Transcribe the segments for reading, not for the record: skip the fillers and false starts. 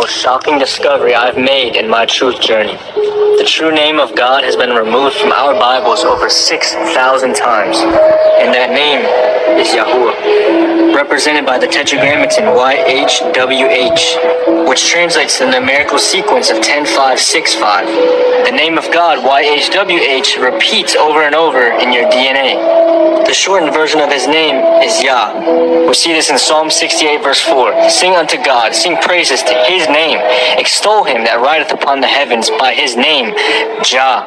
most shocking discovery I've made in my truth journey. The true name of God has been removed from our Bibles over 6,000 times, and that name is Yahuwah, represented by the Tetragrammaton YHWH, which translates to the numerical sequence of 10-5-6-5. The name of God, YHWH, repeats over and over in your DNA. The shortened version of his name is Yah. We see this in Psalm 68 verse 4. Sing unto God, sing praises to his name. Extol him that rideth upon the heavens by his name, Jah.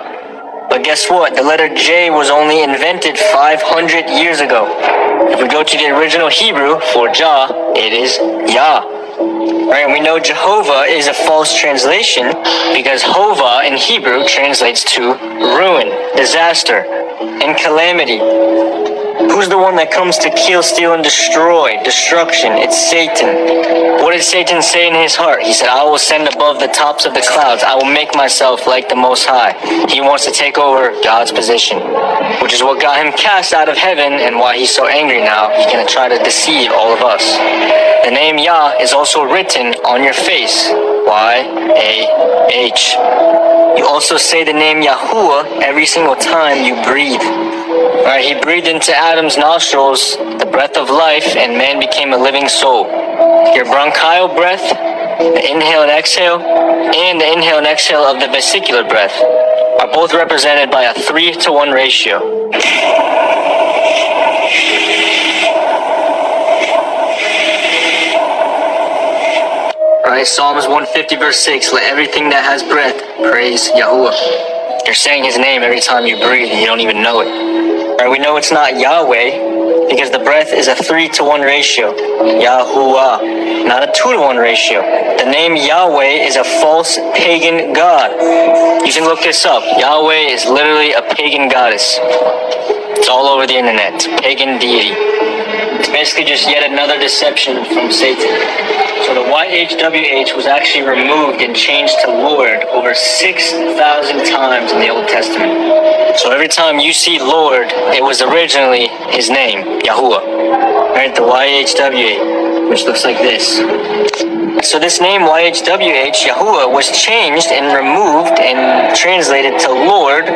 But guess what? The letter J was only invented 500 years ago. If we go to the original Hebrew for Jah, it is Yah. Right, and we know Jehovah is a false translation because Hova in Hebrew translates to ruin, disaster, and calamity. Who's the one that comes to kill, steal, and destroy? Destruction. It's Satan. What did Satan say in his heart? He said, I will ascend above the tops of the clouds. I will make myself like the Most High. He wants to take over God's position, which is what got him cast out of heaven and why he's so angry now. He's going to try to deceive all of us. The name Yah is also written on your face. Y-A-H. You also say the name Yahuwah every single time you breathe. Alright, he breathed into Adam's nostrils the breath of life, and man became a living soul. Your bronchial breath, the inhale and exhale, and the inhale and exhale of the vesicular breath are both represented by a 3-to-1 ratio. Alright, Psalms 150 verse 6, let everything that has breath praise Yahuwah. You're saying his name every time you breathe and you don't even know it. Alright, we know it's not Yahweh because the breath is a 3-to-1 ratio. Yahuwah, not a 2-to-1 ratio. The name Yahweh is a false pagan god. You can look this up. Yahweh is literally a pagan goddess. It's all over the internet. Pagan deity. It's basically just yet another deception from Satan. So the YHWH was actually removed and changed to Lord over 6,000 times in the Old Testament. So every time you see Lord, it was originally his name, Yahuwah. Right, the YHWH, which looks like this. So this name YHWH, Yahuwah, was changed and removed and translated to Lord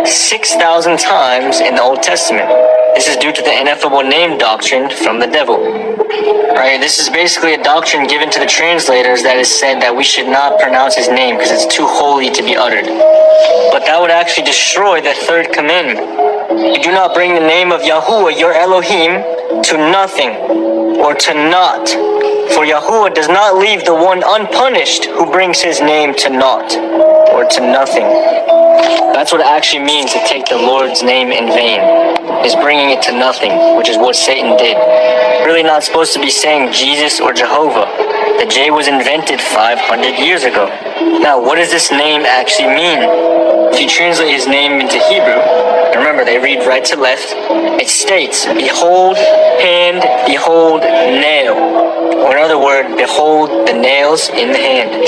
6,000 times in the Old Testament. This is due to the ineffable name doctrine from the devil. Right, this is basically a doctrine given to the translators that is said that we should not pronounce his name because it's too holy to be uttered. But that would actually destroy the third commandment. You do not bring the name of Yahuwah, your Elohim, to nothing or to naught. For Yahuwah does not leave the one unpunished who brings his name to naught or to nothing. That's what it actually means to take the Lord's name in vain, is bringing it to nothing, which is what Satan did. Really not supposed to be saying Jesus or Jehovah. The J was invented 500 years ago. Now, what does this name actually mean? If you translate his name into Hebrew, remember they read right to left, it states, behold, hand, behold, nail. Or in other words, behold the nails in the hand.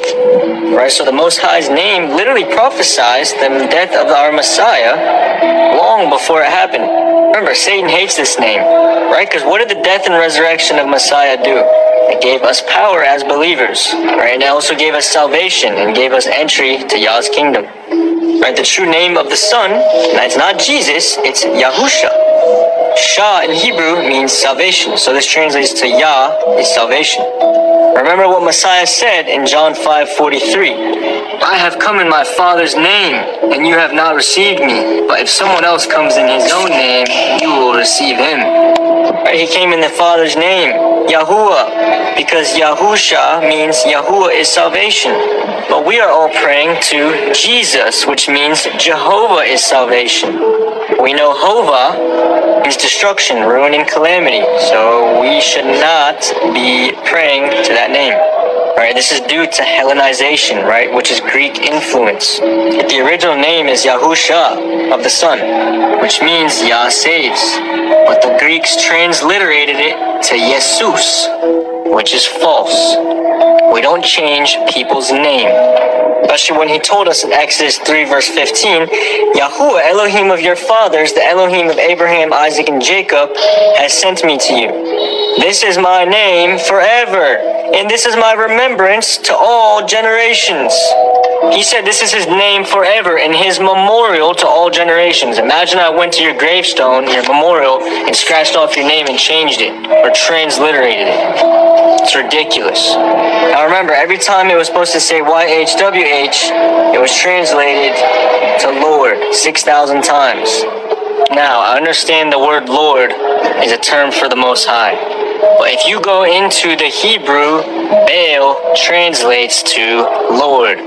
Right, so the Most High's name literally prophesies the death of our Messiah long before it happened. Remember, Satan hates this name, right? Because what did the death and resurrection of Messiah do? It gave us power as believers, right? And it also gave us salvation and gave us entry to Yah's kingdom. Right, the true name of the Son, it's not Jesus, it's Yahusha. Shah in Hebrew means salvation, so this translates to Yah is salvation. Remember what Messiah said in John 5:43. I have come in my Father's name, and you have not received me. But if someone else comes in his own name, you will receive him. Right, he came in the Father's name, Yahuwah, because Yahusha means Yahuwah is salvation. But we are all praying to Jesus, which means Jehovah is salvation. We know Hova is destruction, ruin, and calamity. So we should not be praying to that name. Right, this is due to Hellenization, right, which is Greek influence. The original name is Yahusha of the Son, which means Yah saves. But the Greeks transliterated it to Jesus, which is false. We don't change people's name. Especially when he told us in Exodus 3 verse 15, Yahuwah, Elohim of your fathers, the Elohim of Abraham, Isaac, and Jacob, has sent me to you. This is my name forever. and this is my remembrance to all generations. He said this is his name forever and his memorial to all generations. Imagine I went to your gravestone, your memorial, and scratched off your name and changed it, or transliterated it. It's ridiculous. Now remember, every time it was supposed to say YHWH, it was translated to Lord 6,000 times. Now, I understand the word Lord is a term for the Most High. But if you go into the Hebrew, Baal translates to Lord.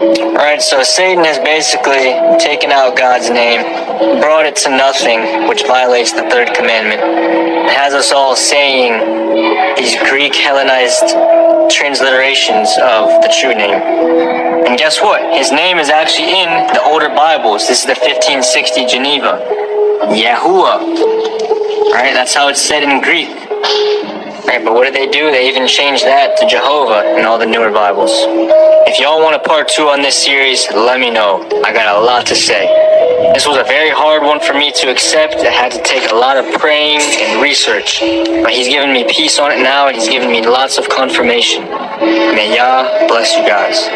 Alright, so Satan has basically taken out God's name, brought it to nothing, which violates the third commandment. It has us all saying these Greek Hellenized transliterations of the true name. And guess what? His name is actually in the older Bibles. This is the 1560 Geneva. Yahuwah. Alright, that's how it's said in Greek. Right, but what did they do? They even changed that to Jehovah in all the newer Bibles. If y'all want a part 2 on this series, let me know. I got a lot to say. This was a very hard one for me to accept. I had to take a lot of praying and research. But he's given me peace on it now, and he's given me lots of confirmation. May Yah bless you guys.